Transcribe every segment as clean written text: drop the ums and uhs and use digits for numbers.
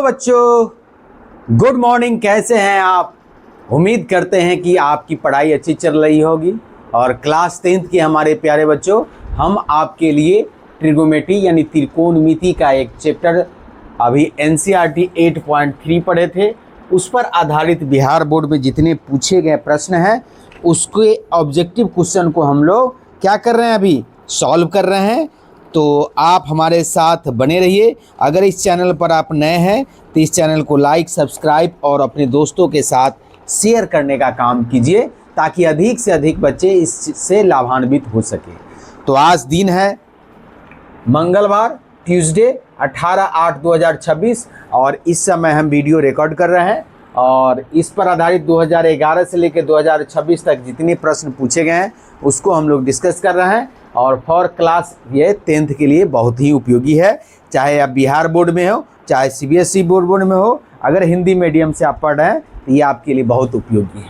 बच्चों, good morning. कैसे हैं आप? उम्मीद करते हैं कि आपकी पढ़ाई अच्छी चल रही होगी। और क्लास 10th के हमारे प्यारे बच्चों, हम आपके लिए ट्रिगोमेट्री यानी त्रिकोणमिति का एक चैप्टर अभी NCERT 8.3 पढ़े थे। उस पर आधारित बिहार बोर्ड में जितने पूछे गए प्रश्न हैं उसके ऑब्जेक्टिव क्वेश्चन को हम लोग क्या कर रहे हैं, अभी सॉल्व कर रहे हैं। तो आप हमारे साथ बने रहिए। अगर इस चैनल पर आप नए हैं तो इस चैनल को लाइक, सब्सक्राइब और अपने दोस्तों के साथ शेयर करने का काम कीजिए ताकि अधिक से अधिक बच्चे इससे लाभान्वित हो सके। तो आज दिन है मंगलवार, ट्यूसडे 18/8/2026 और इस समय हम वीडियो रिकॉर्ड कर रहे हैं और इस पर आधारित 2011 से लेकर 2026 तक जितने प्रश्न पूछे गए हैं उसको हम लोग डिस्कस कर रहे हैं। और फॉर क्लास ये 10th के लिए बहुत ही उपयोगी है, चाहे आप बिहार बोर्ड में हो चाहे CBSE बोर्ड में हो। अगर हिंदी मीडियम से आप पढ़ रहे हैं तो ये आपके लिए बहुत उपयोगी है।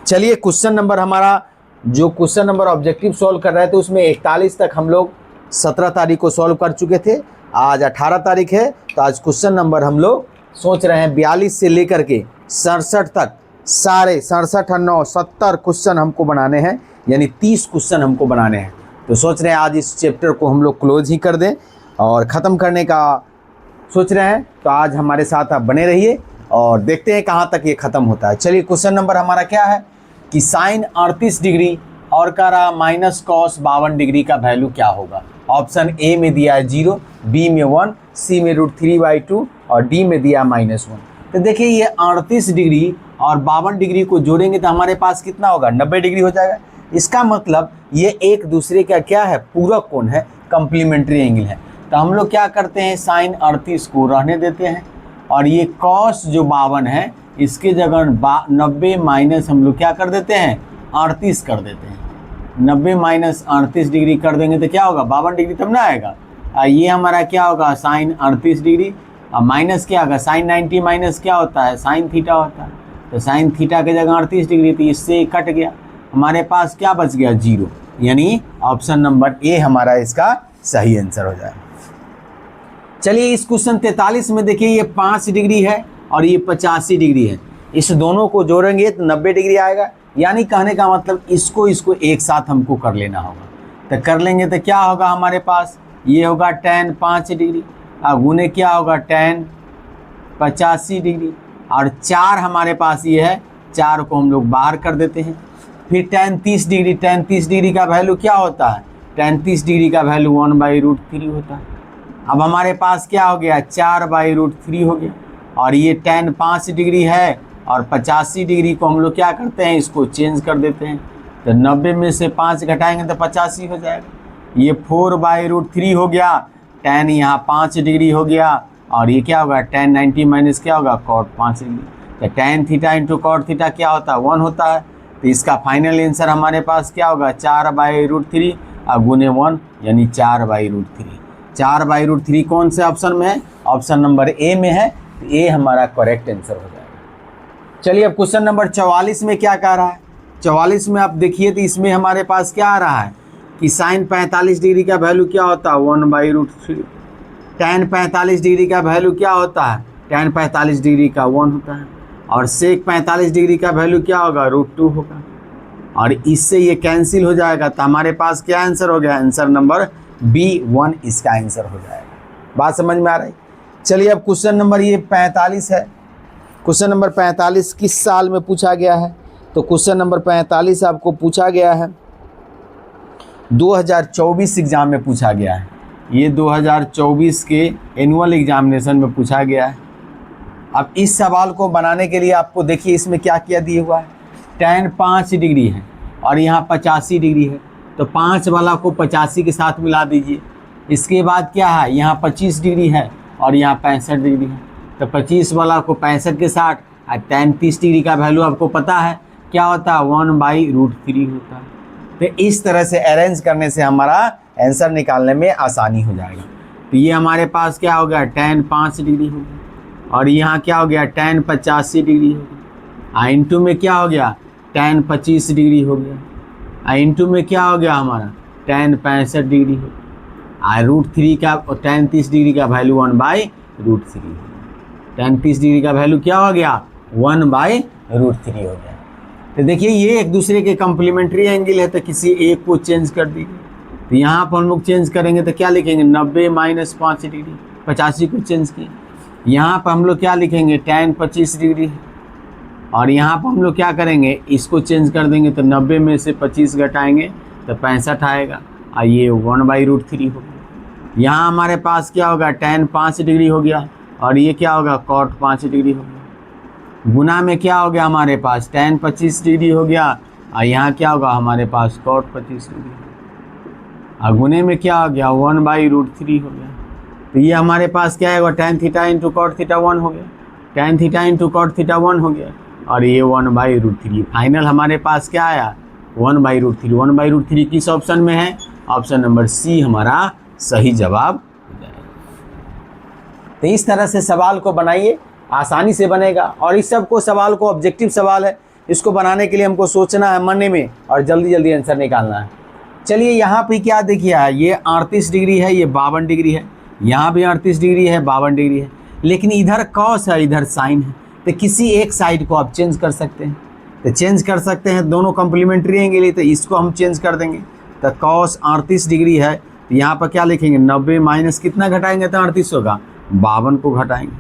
चलिए, क्वेश्चन नंबर हमारा जो क्वेश्चन नंबर ऑब्जेक्टिव सॉल्व कर रहे थे उसमें 41 तक हम लोग 17 तारीख को सॉल्व कर चुके थे। आज 18 तारीख है तो आज क्वेश्चन नंबर हम लोग सोच रहे हैं 42 से लेकर के 67 तक सारे 67 और 9 70 क्वेश्चन हमको बनाने हैं, यानी 30 क्वेश्चन हमको बनाने हैं। तो सोच रहे हैं आज इस चैप्टर को हम लोग क्लोज ही कर दें और ख़त्म करने का सोच रहे हैं। तो आज हमारे साथ आप बने रहिए और देखते हैं कहाँ तक ये ख़त्म होता है। चलिए, क्वेश्चन नंबर हमारा क्या है कि साइन 38 डिग्री और का रहा माइनस कॉस 52 डिग्री का वैल्यू क्या होगा। ऑप्शन ए में दिया है 0, बी में 1, सी में √3/2 और डी में दिया -1। तो देखिए, ये 38 डिग्री और 52 डिग्री को जोड़ेंगे तो हमारे पास कितना होगा, 90 डिग्री हो जाएगा। इसका मतलब ये एक दूसरे का क्या है, पूरक कोण है, कम्प्लीमेंट्री एंगल है। तो हम लोग क्या करते हैं, साइन 38 को रहने देते हैं और ये कॉस जो 52 है इसके जगह 90 माइनस हम लोग क्या कर देते हैं, 38 कर देते हैं। 90 माइनस 38 डिग्री कर देंगे तो क्या होगा, 52 डिग्री तब ना आएगा। ये हमारा क्या होगा, साइन 38 डिग्री और माइनस क्या होगा, साइन 90 माइनस क्या होता है, साइन थीटा होता है। तो साइन थीटा के जगह 38 डिग्री, तो इससे कट गया, हमारे पास क्या बच गया, 0। यानी ऑप्शन नंबर ए हमारा इसका सही आंसर हो जाएगा। चलिए, इस क्वेश्चन 43 में देखिए ये 5 डिग्री है और ये 85 डिग्री है। इस दोनों को जोड़ेंगे तो 90 डिग्री आएगा। यानी कहने का मतलब इसको एक साथ हमको कर लेना होगा। तो कर लेंगे तो क्या होगा, हमारे पास ये होगा tan 5 डिग्री और गुने क्या होगा, tan 85 डिग्री और 4 हमारे पास ये है, 4 को हम लोग बाहर कर देते हैं। फिर tan 30 डिग्री, tan 30 डिग्री का वैल्यू क्या होता है, tan 30 डिग्री का वैल्यू 1/√3 होता है। अब हमारे पास क्या हो गया, 4/√3 हो गया। और ये tan 5 डिग्री है और 85 डिग्री को हम लोग क्या करते हैं, इसको चेंज कर देते हैं। तो 90 में से 5 घटाएंगे तो 85 हो जाएगा। ये 4/√3 हो गया, tan यहाँ 5 डिग्री हो गया और ये क्या होगा, tan 90 माइनस क्या होगा, cot 5 डिग्री। तो tan theta into cot theta क्या होता है, 1 होता है। तो इसका फाइनल आंसर हमारे पास क्या होगा, 4/√3 और गुने 1 यानी 4/√3। 4/√3 कौन से ऑप्शन में है, ऑप्शन नंबर ए में है। तो ए हमारा करेक्ट आंसर हो जाएगा। चलिए, अब क्वेश्चन नंबर 44 में क्या कह रहा है। 44 में आप देखिए तो इसमें हमारे पास क्या आ रहा है कि साइन 45 डिग्री का वैल्यू क्या होता है, 1/√3। tan 45 डिग्री का वैल्यू क्या होता है, tan 45 डिग्री का 1 होता है। और सेक 45 डिग्री का वैल्यू क्या होगा, √2 होगा। और इससे ये कैंसिल हो जाएगा तो हमारे पास क्या आंसर हो गया, आंसर नंबर B1 इसका आंसर हो जाएगा। बात समझ में आ रही। चलिए, अब क्वेश्चन नंबर ये 45 है। क्वेश्चन नंबर 45 किस साल में पूछा गया है, तो क्वेश्चन नंबर 45 आपको पूछा गया है 2024 एग्जाम में पूछा गया है। ये 2024 के एनुअल एग्जामिनेशन में पूछा गया है। अब इस सवाल को बनाने के लिए आपको देखिए इसमें क्या क्या दिया हुआ है। tan 5 डिग्री है और यहाँ 85 डिग्री है, तो 5 वाला को 85 के साथ मिला दीजिए। इसके बाद क्या है, यहाँ 25 डिग्री है और यहाँ 65 डिग्री है, तो 25 वाला को 65 के साथ। और tan 30 डिग्री का वैल्यू आपको पता है क्या होता है, 1/√3 होता है। तो इस तरह से अरेंज करने से हमारा आंसर निकालने में आसानी हो जाएगा। तो ये हमारे पास क्या हो गया, tan 5 डिग्री हो गया और यहाँ क्या हो गया, tan 85 डिग्री हो गया। इंटू में क्या हो गया, tan 25 डिग्री हो गया। इंटू में क्या हो गया हमारा, tan 65 डिग्री हो गया। √3 का tan 30 डिग्री का वैल्यू 1/√3 हो गया। tan 30 डिग्री का वैल्यू क्या हो गया 1/√3 हो गया। तो देखिए ये एक दूसरे के कम्प्लीमेंट्री एंगल है, तो किसी एक को चेंज कर दीजिए। तो यहाँ पर हम लोग चेंज करेंगे तो क्या लिखेंगे 90 - 5 डिग्री, 85 को चेंज किए। यहाँ पर हम लोग क्या लिखेंगे tan 25 डिग्री, और यहाँ पर हम लोग क्या करेंगे इसको चेंज कर देंगे, तो 90 में से 25 घटाएंगे तो 65 आएगा, और ये 1/√3 हो गया। यहाँ हमारे पास क्या होगा tan 5 डिग्री हो गया, और ये क्या होगा cot 5 डिग्री हो गया। गुना में क्या हो गया हमारे पास tan 25 डिग्री हो गया, और यहाँ क्या होगा हमारे पास cot 25 डिग्री, और गुने में क्या हो गया 1/√3 हो गया। तो ये हमारे पास क्या है tan theta into cot theta 1 हो गया, tan theta into cot theta 1 हो गया, और ये 1/√3। फाइनल हमारे पास क्या आया 1/√3। 1/√3 किस ऑप्शन में है, ऑप्शन नंबर सी हमारा सही जवाब हो जाएगा। तो इस तरह से सवाल को बनाइए, आसानी से बनेगा। और इस सब को सवाल को ऑब्जेक्टिव सवाल है, इसको बनाने के लिए हमको सोचना है मन में और जल्दी जल्दी आंसर निकालना है। चलिए यहाँ पे क्या देखिए, ये 38 डिग्री है, ये 52 डिग्री है, यहाँ भी 38 डिग्री है, 52 डिग्री है, लेकिन इधर कॉस है, इधर साइन है। तो किसी एक साइड को आप चेंज कर सकते हैं, तो चेंज कर सकते हैं, दोनों कम्प्लीमेंट्री एंगल, तो इसको हम चेंज कर देंगे। तो कॉस 38 डिग्री है, तो यहाँ पर क्या लिखेंगे 90 माइनस कितना घटाएंगे तो 38 होगा, 52 को घटाएंगे।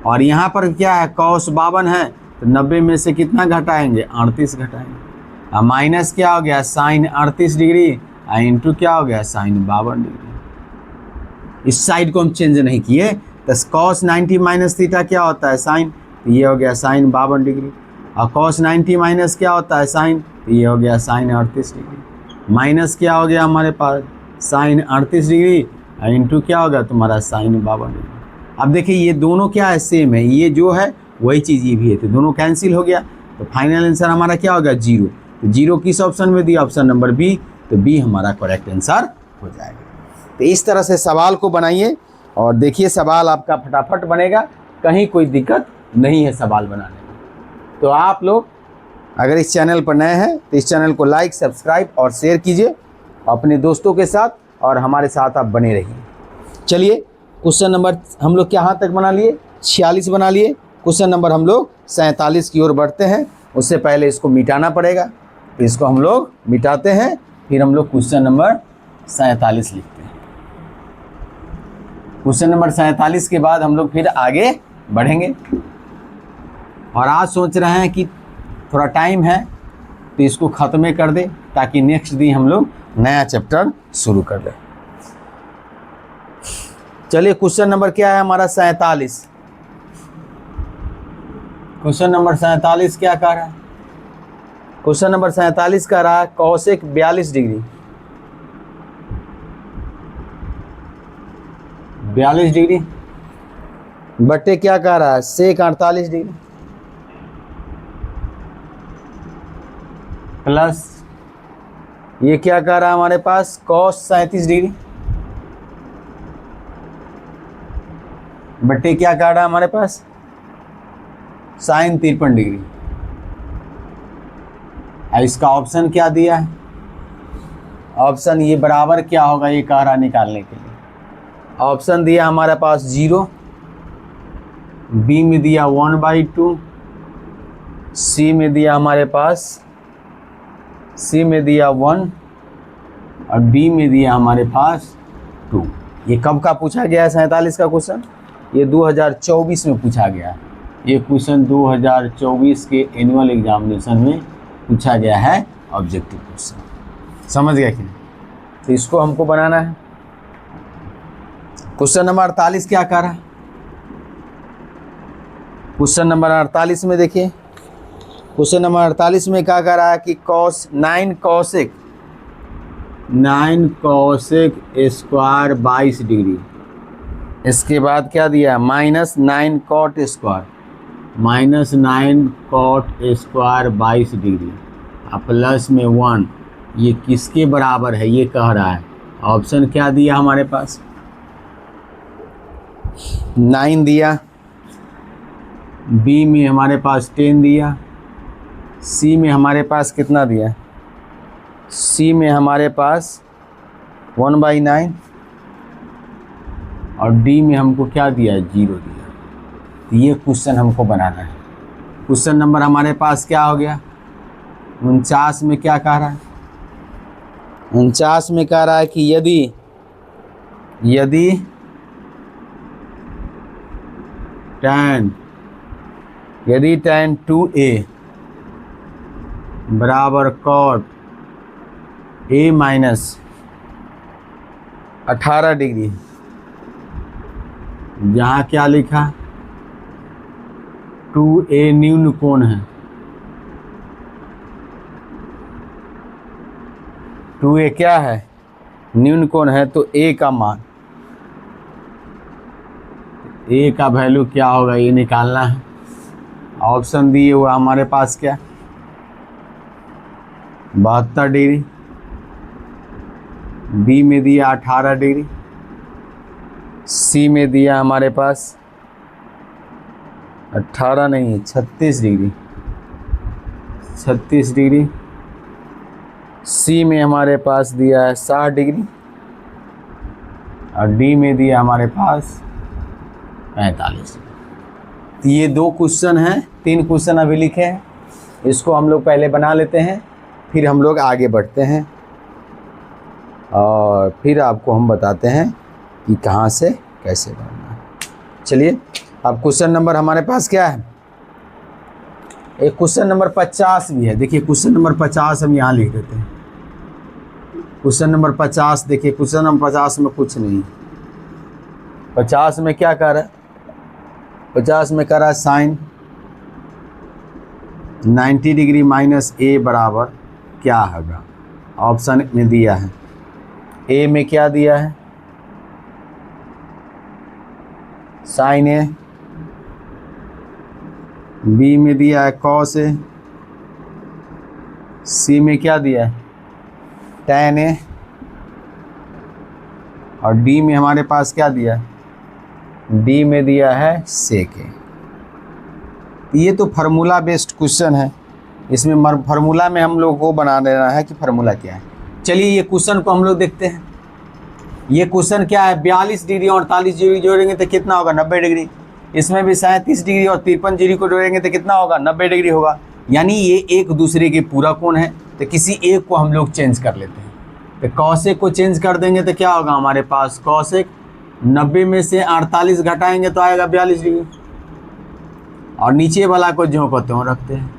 और यहाँ पर क्या है कॉस 52 है, तो 90 में से कितना घटाएंगे 38 घटाएंगे, और माइनस क्या हो गया साइन 38 डिग्री, इंटू क्या हो गया साइन 52 डिग्री। इस साइड को हम चेंज नहीं किए, तो cos 90 माइनस थीटा क्या होता है साइन, तो ये हो गया साइन 52 डिग्री, और cos 90 माइनस क्या होता है साइन, तो ये हो गया साइन 38 डिग्री, माइनस क्या हो गया हमारे पास साइन 38 डिग्री, इंटू क्या होगा तुम्हारा साइन 52 डिग्री। अब देखिए ये दोनों क्या है सेम है, ये जो है वही चीज़ ये भी है, तो दोनों कैंसिल हो गया। तो फाइनल आंसर हमारा क्या होगा 0। तो 0 किस ऑप्शन में दिया, ऑप्शन नंबर बी, तो बी हमारा करेक्ट आंसर हो जाएगा। तो इस तरह से सवाल को बनाइए और देखिए सवाल आपका फटाफट बनेगा, कहीं कोई दिक्कत नहीं है सवाल बनाने में। तो आप लोग अगर इस चैनल पर नए हैं तो इस चैनल को लाइक, सब्सक्राइब और शेयर कीजिए अपने दोस्तों के साथ, और हमारे साथ आप बने रहिए। चलिए क्वेश्चन नंबर हम लोग क्या तक बना लिए 46 बना लिए। क्वेश्चन नंबर हम लोग 47 की ओर बढ़ते हैं। उससे पहले इसको मिटाना पड़ेगा, तो इसको हम लोग मिटाते हैं, फिर हम लोग क्वेश्चन नंबर 47 लिखते हैं। क्वेश्चन नंबर 47 के बाद हम लोग फिर आगे बढ़ेंगे। और आज सोच रहे हैं कि थोड़ा टाइम है तो इसको ख़त्म कर दें, ताकि नेक्स्ट दिन हम लोग नया चैप्टर शुरू कर दें। चलिए क्वेश्चन नंबर क्या है हमारा 47। क्वेश्चन नंबर 47 क्या कह रहा है, क्वेश्चन नंबर 47 कह रहा है कॉसेक 42 डिग्री, 42 डिग्री बटे क्या कह रहा है सेक 48 डिग्री, प्लस ये क्या कह रहा है हमारे पास कॉस 37 डिग्री बटे क्या कह रहा है हमारे पास साइन 53 डिग्री। इसका ऑप्शन क्या दिया है, ऑप्शन ये बराबर क्या होगा ये कह रहा निकालने के लिए। ऑप्शन दिया हमारे पास 0, बी में दिया 1/2, सी में दिया हमारे पास सी में दिया 1, और डी में दिया हमारे पास 2। ये कब का पूछा गया है 47 का क्वेश्चन, ये 2024 में पूछा गया है। ये क्वेश्चन 2024 के एनुअल एग्जामिनेशन में पूछा गया है, ऑब्जेक्टिव क्वेश्चन। समझ गया कि नहीं? तो इसको हमको बनाना है। क्वेश्चन नंबर 48 क्या कर रहा है, क्वेश्चन नंबर 48 में देखिए, क्वेश्चन नंबर 48 में क्या कर रहा है कि cos 9 cosec स्क्वायर 22 डिग्री, इसके बाद क्या दिया minus 9 cot square, minus 9 cot square 22 degree, plus में 1, ये किसके बराबर है ये कह रहा है। ऑप्शन क्या दिया हमारे पास 9 दिया, बी में हमारे पास 10 दिया, सी में हमारे पास कितना दिया, सी में हमारे पास 1/9, और डी में हमको क्या दिया 0 दिया। ये क्वेश्चन हमको बनाना है। क्वेश्चन नंबर हमारे पास क्या हो गया, 49 में क्या कह रहा है, 49 में कह रहा है कि यदि tan 2a बराबर cot a माइनस 18 डिग्री, जहाँ क्या लिखा 2a न्यून कोण है, 2a क्या है, न्यून कोण है, तो a का मान, a का वैल्यू क्या होगा ये निकालना है। ऑप्शन दिए हुआ हमारे पास क्या 72 डिग्री, बी में दिया 18 डिग्री, सी में दिया हमारे पास 18 नहीं 36 डिग्री, 36 डिग्री, सी में हमारे पास दिया है 60 डिग्री और डी में दिया हमारे पास 45। तो ये 2 क्वेश्चन हैं, 3 क्वेश्चन अभी लिखे हैं, इसको हम लोग पहले बना लेते हैं, फिर हम लोग आगे बढ़ते हैं और फिर आपको हम बताते हैं कि कहाँ से कैसे बनना है। चलिए, अब क्वेश्चन नंबर हमारे पास क्या है, एक क्वेश्चन नंबर 50 भी है। देखिए क्वेश्चन नंबर 50 हम यहाँ लिख देते हैं। क्वेश्चन नंबर 50 देखिए, क्वेश्चन नंबर 50 में कुछ नहीं, 50 में क्या कर रहा है, 50 में कर रहा है साइन 90 डिग्री माइनस ए बराबर क्या होगा। ऑप्शन में दिया है, ए में क्या दिया है साइन ए, बी में दिया है कॉस ए, सी में क्या दिया है टैन ए और डी में हमारे पास क्या दिया है, डी में दिया है सेक ए। ये तो फार्मूला बेस्ड क्वेश्चन है, इसमें फार्मूला में हम लोग को बना देना है कि फार्मूला क्या है। चलिए ये क्वेश्चन को हम लोग देखते हैं। ये क्वेश्चन क्या है, 42 डिग्री और 48 डिग्री जोड़ेंगे तो कितना होगा 90 डिग्री, इसमें भी 37 डिग्री और 53 डिग्री को जोड़ेंगे तो कितना होगा 90 डिग्री होगा। यानी ये एक दूसरे के पूरा कोण है, तो किसी एक को हम लोग चेंज कर लेते हैं। तो कॉसेक को चेंज कर देंगे तो क्या होगा हमारे पास, कॉसेक 90 में से 48 घटाएंगे तो आएगा 42 डिग्री, और नीचे वाला को ज्यों को त्यों रखते हैं।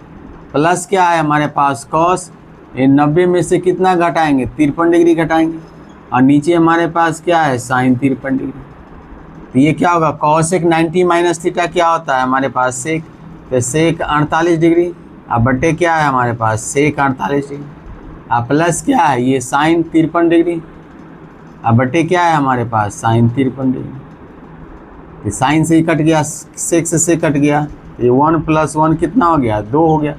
प्लस क्या है हमारे पास कॉस, ये 90 में से कितना घटाएंगे 53 डिग्री घटाएंगे, और नीचे हमारे पास क्या है साइन 53 डिग्री। तो ये क्या होगा कॉसेक 90 माइनस थीटा क्या होता है हमारे पास सेक, तो सेक 48 डिग्री, अब बटे क्या है हमारे पास सेक 48 डिग्री, अब प्लस क्या है ये साइन 53 डिग्री, अब बटे क्या है हमारे पास साइन 53 डिग्री। साइन से ही कट गया, सेक से कट गया, ये 1 + 1 कितना हो गया 2 हो गया।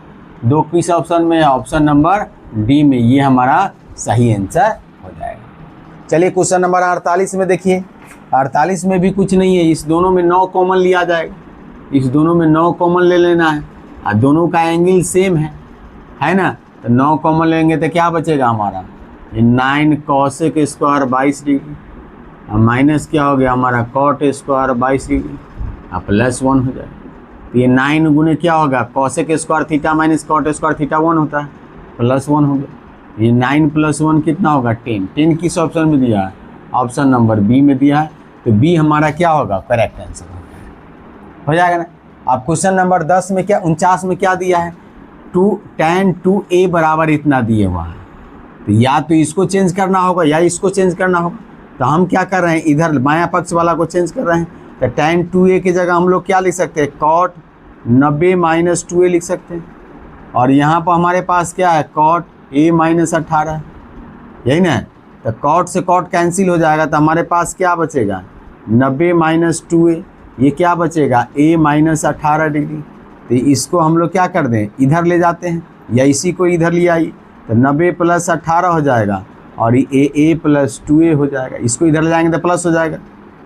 2 किस ऑप्शन में है, ऑप्शन नंबर डी में, ये हमारा सही आंसर हो जाएगा। चलिए क्वेश्चन नंबर 48 में देखिए, 48 में भी कुछ नहीं है, इस दोनों में 9 कॉमन लिया जाएगा, इस दोनों में 9 कॉमन ले लेना है, और दोनों का एंगल सेम है ना, तो 9 कॉमन लेंगे तो क्या बचेगा हमारा, ये 9 कॉसेक स्क्वायर 22 डिग्री, और माइनस क्या हो गया हमारा कॉट स्क्वायर 22 डिग्री, और प्लस 1 हो जाएगा। तो ये 9 गुने क्या होगा cosec square theta minus cot square theta 1 होता है, प्लस 1 हो गया। ये 9 + 1 कितना होगा 10। 10 किस ऑप्शन में दिया है, ऑप्शन नंबर बी में दिया है, तो बी हमारा क्या होगा करेक्ट आंसर हो जाएगा ना। अब क्वेश्चन नंबर 10 में क्या 49 में क्या दिया है, tan 2a बराबर इतना दिए हुआ है, तो या तो इसको चेंज करना होगा या इसको चेंज करना होगा। तो हम क्या कर रहे हैं, इधर बायां पक्ष वाला को चेंज कर रहे हैं, तो tan 2a की जगह हम लोग क्या लिख सकते हैं cot 90 - 2a लिख सकते हैं, और यहाँ पर हमारे पास क्या है cot a - 18, यही ना, तो cot से cot कैंसिल हो जाएगा, तो हमारे पास क्या बचेगा 90 - 2a, ये क्या बचेगा a - 18 डिग्री। तो इसको हम लोग क्या कर दें इधर ले जाते हैं, या इसी को इधर ले आई, तो 90 + 18 हो जाएगा, और ये a + 2a हो जाएगा, इसको इधर ले जाएंगे तो प्लस हो जाएगा।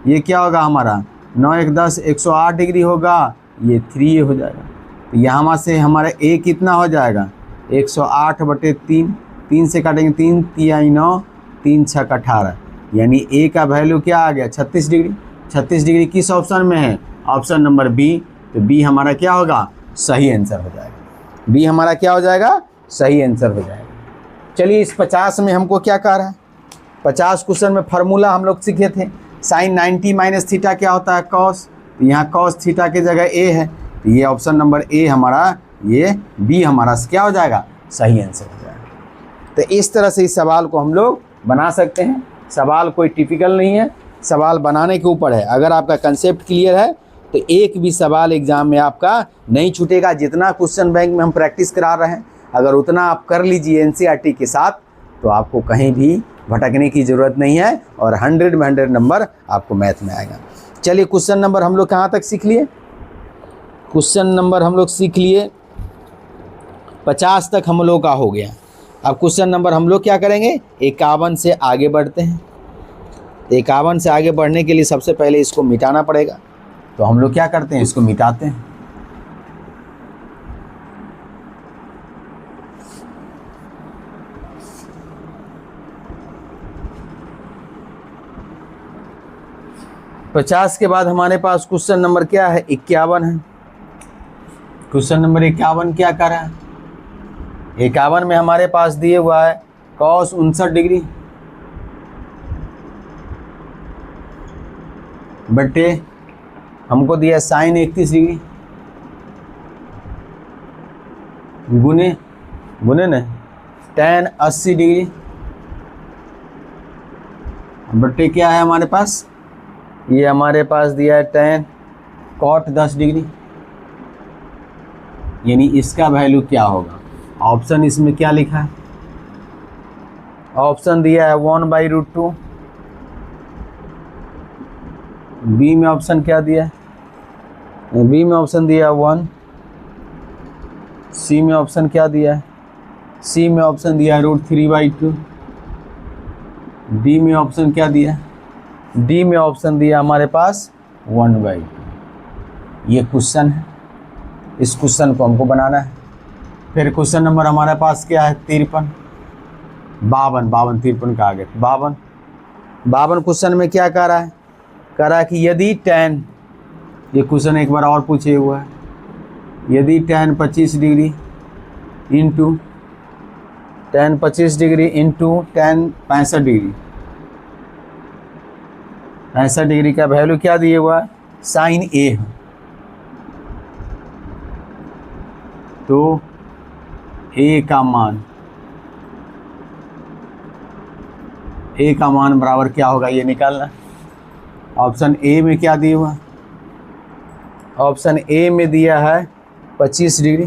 ये क्या होगा हमारा 9 × 10 108 डिग्री होगा, ये 3a हो जाएगा। तो यहाँ से हमारा a कितना हो जाएगा 108/3, 3 से काटेंगे 3 × 3 = 9, 3 × 6 = 18, यानी a का वैल्यू क्या आ गया 36 डिग्री। 36 डिग्री किस ऑप्शन में है, ऑप्शन नंबर बी तो बी हमारा क्या होगा, सही आंसर हो जाएगा। बी हमारा क्या हो जाएगा, सही आंसर हो जाएगा। चलिए इस 50 में हमको क्या कह रहा है, 50 क्वेश्चन में फार्मूला हम लोग सीखे थे, साइन 90 माइनस थीटा क्या होता है, कॉस। तो यहाँ कॉस थीटा की जगह ए है, तो ये ऑप्शन नंबर ए हमारा, ये बी हमारा क्या हो जाएगा, सही आंसर हो जाएगा। तो इस तरह से इस सवाल को हम लोग बना सकते हैं। सवाल कोई टिपिकल नहीं है, सवाल बनाने के ऊपर है। अगर आपका कंसेप्ट क्लियर है तो एक भी सवाल एग्जाम में आपका नहीं छूटेगा। जितना क्वेश्चन बैंक में हम प्रैक्टिस करा रहे हैं, अगर उतना आप कर लीजिए एनसीईआरटी के साथ, तो आपको कहीं भी भटकने की ज़रूरत नहीं है और 100 में 100 नंबर आपको मैथ में आएगा। चलिए क्वेश्चन नंबर हम लोग कहाँ तक सीख लिए, क्वेश्चन नंबर हम लोग सीख लिए 50 तक हम लोग का हो गया। अब क्वेश्चन नंबर हम लोग क्या करेंगे, 51 से आगे बढ़ते हैं। 51 से आगे बढ़ने के लिए सबसे पहले इसको मिटाना पड़ेगा, तो हम लोग क्या करते हैं, इसको मिटाते हैं। पचास के बाद हमारे पास क्वेश्चन नंबर क्या है, 51 है। क्वेश्चन नंबर 51 क्या कर रहा है, 51 में हमारे पास दिए हुआ है cos 59 डिग्री बटे हमको दिया साइन 31 डिग्री गुने न tan 80 डिग्री बटे क्या है हमारे पास, ये हमारे पास दिया है tan cot 10 डिग्री। यानी इसका वैल्यू क्या होगा, ऑप्शन इसमें क्या लिखा है, ऑप्शन दिया है 1/√2। बी में ऑप्शन क्या दिया है, बी में ऑप्शन दिया है 1। सी में ऑप्शन क्या दिया है, सी में ऑप्शन दिया है √3/2। डी में ऑप्शन क्या दिया है, डी में ऑप्शन दिया हमारे पास 1/2। ये क्वेश्चन है, इस क्वेश्चन को हमको बनाना है। फिर क्वेश्चन नंबर हमारे पास क्या है, 53 53 का आगे 52 क्वेश्चन में क्या कह रहा है, कह रहा है कि यदि tan, ये क्वेश्चन एक बार और पूछे हुआ है, यदि tan 25 degree into tan 25 degree into tan 65 degree, 65 degree का वैल्यू क्या दिए हुआ है, साइन ए है, तो ए का मान बराबर क्या होगा, ये निकालना। ऑप्शन ए में क्या दिया हुआ, ऑप्शन ए में दिया है 25 डिग्री,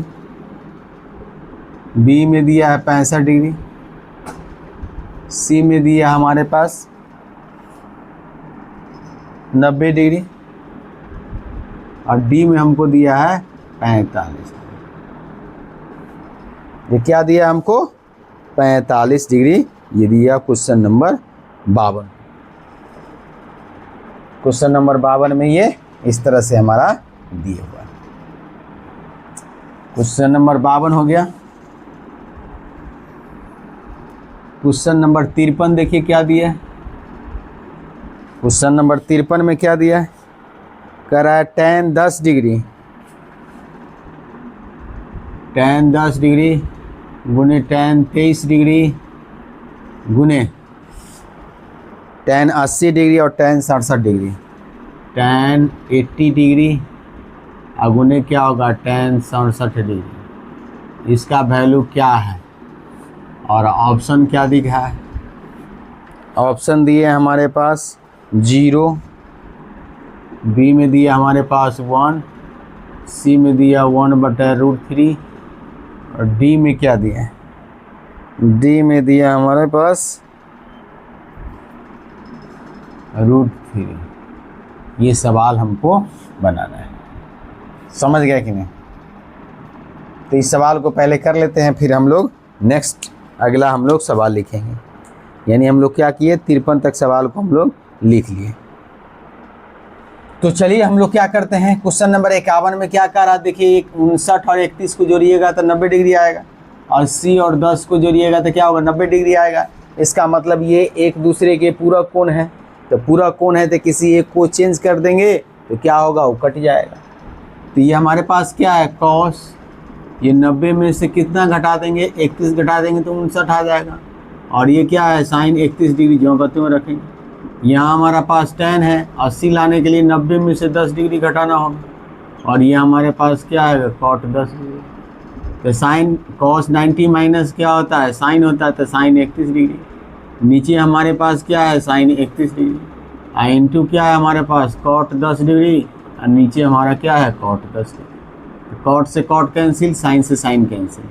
बी में दिया है 65 डिग्री, सी में दिया हमारे पास 90 डिग्री और डी में हमको दिया है 45। ये क्या दिया हमको, 45 डिग्री, ये दिया क्वेश्चन नंबर 52। क्वेश्चन नंबर 52 में ये इस तरह से हमारा दिया हुआ है। क्वेश्चन नंबर 52 हो गया। क्वेश्चन नंबर 53 देखिए क्या दिया है, क्वेश्चन नंबर 53 में क्या दिया है, कह रहा है tan 10 डिग्री, tan 10 डिग्री गुने tan 23 डिग्री गुने tan 80 डिग्री और tan 67 डिग्री, tan 80 डिग्री और गुने क्या होगा tan 67 डिग्री। इसका वैल्यू क्या है और ऑप्शन क्या दिखा है, ऑप्शन दिए हमारे पास 0, बी में दिया हमारे पास 1, सी में दिया 1/√3 और डी में क्या दिया है, डी में दिया हमारे पास √3। ये सवाल हमको बनाना है, समझ गया कि नहीं। तो इस सवाल को पहले कर लेते हैं, फिर हम लोग नेक्स्ट अगला हम लोग सवाल लिखेंगे। यानी हम लोग क्या किए, 53 तक सवाल को हम लोग लिख लिए। तो चलिए हम लोग क्या करते हैं, क्वेश्चन नंबर 51 में क्या कह रहा है, देखिए 59 और 31 को जोड़िएगा तो 90 डिग्री आएगा और सी और 10 को जोड़िएगा तो क्या होगा, 90 डिग्री आएगा। इसका मतलब ये एक दूसरे के पूरक कोण है, तो पूरक कोण है तो किसी एक को चेंज कर देंगे तो क्या होगा, वो कट जाएगा। तो ये हमारे पास क्या है कॉस, ये 90 में से कितना घटा देंगे 31 घटा देंगे तो 59 आ जाएगा। और ये क्या है साइन 31 डिग्री ज्यों का त्यों रखेंगे। यहाँ हमारा पास tan है, 80 लाने के लिए 90 में से 10 डिग्री घटाना होगा। और ये हमारे पास क्या है cot 10 डिग्री। तो साइन कॉस 90 माइनस क्या होता है साइन होता है, तो साइन 31 डिग्री। नीचे हमारे पास क्या है साइन 31 डिग्री इंटू क्या है हमारे पास cot 10 डिग्री, और नीचे हमारा क्या है cot 10 डिग्री। तो cot से cot कैंसिल, साइन से साइन कैंसिल,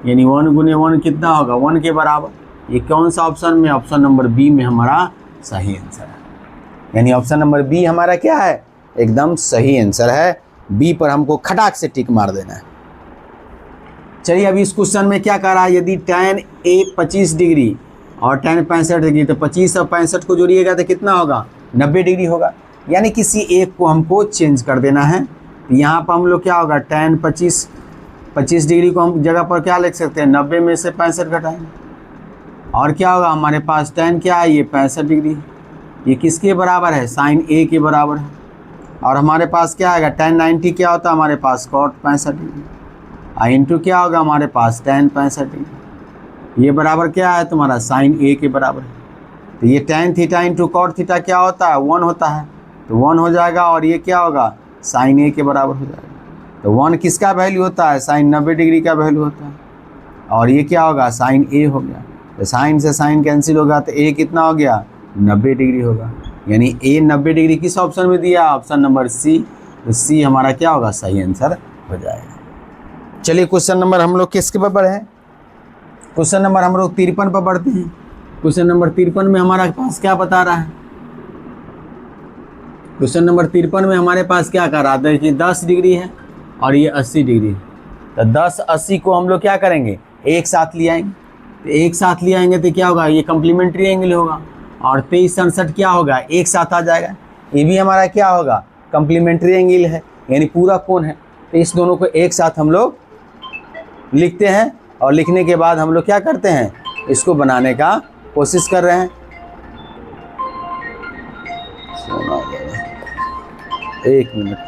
यानी 1 गुने 1 कितना होगा 1 के बराबर। ये कौन सा ऑप्शन में, ऑप्शन नंबर बी में हमारा सही आंसर है। यानी ऑप्शन नंबर बी हमारा क्या है एकदम सही आंसर है। बी पर हमको खटाक से टिक मार देना है। चलिए अभी इस क्वेश्चन में क्या कह रहा है, यदि tan A 25 डिग्री और tan 65 डिग्री, तो 25 और 65 को जोड़िएगा तो कितना होगा 90 डिग्री होगा। यानी किसी एक को हमको चेंज कर देना है। तो यहाँ पर हम लोग क्या होगा tan 25 डिग्री को हम जगह पर क्या लिख सकते हैं 90 में से 65 घटाएंगे, और क्या होगा हमारे पास tan क्या है ये 65 डिग्री, ये किसके बराबर है साइन A के बराबर है। और हमारे पास क्या आएगा tan 90 क्या होता है हमारे पास cot 65 डिग्री, इंटू क्या होगा हमारे पास tan 65 डिग्री, ये बराबर क्या है तुम्हारा साइन A के बराबर है। तो ये tan theta into cot theta क्या होता है 1 होता है, तो 1 हो जाएगा। और ये क्या होगा साइन A के बराबर हो जाएगा। तो 1 किसका वैल्यू होता है साइन 90 डिग्री का वैल्यू होता है, और ये क्या होगा साइन A हो गया। तो साइन से साइन कैंसिल होगा, तो A कितना हो गया 90 डिग्री होगा। यानी A 90 डिग्री किस ऑप्शन में दिया, ऑप्शन नंबर सी। तो सी हमारा क्या होगा सही आंसर हो जाएगा। चलिए क्वेश्चन नंबर हम लोग किसके पर बढ़े, क्वेश्चन नंबर हम लोग 53 पर बढ़ते हैं। क्वेश्चन नंबर 53 में हमारा पास क्या बता रहा है, क्वेश्चन नंबर 53 में हमारे पास क्या कर रहा है कि 10 डिग्री है और ये 80 डिग्री है। तो 10 80 को हम लोग क्या करेंगे एक साथ ले आएंगे। तो एक साथ ले आएंगे तो क्या होगा ये कम्प्लीमेंट्री एंगल होगा, और 23 67 क्या होगा एक साथ आ जाएगा। ये भी हमारा क्या होगा कम्प्लीमेंट्री एंगल है, यानी पूरा कोण है। तो इस दोनों को एक साथ हम लोग लिखते हैं, और लिखने के बाद हम लोग क्या करते हैं इसको बनाने का कोशिश कर रहे हैं। एक मिनट,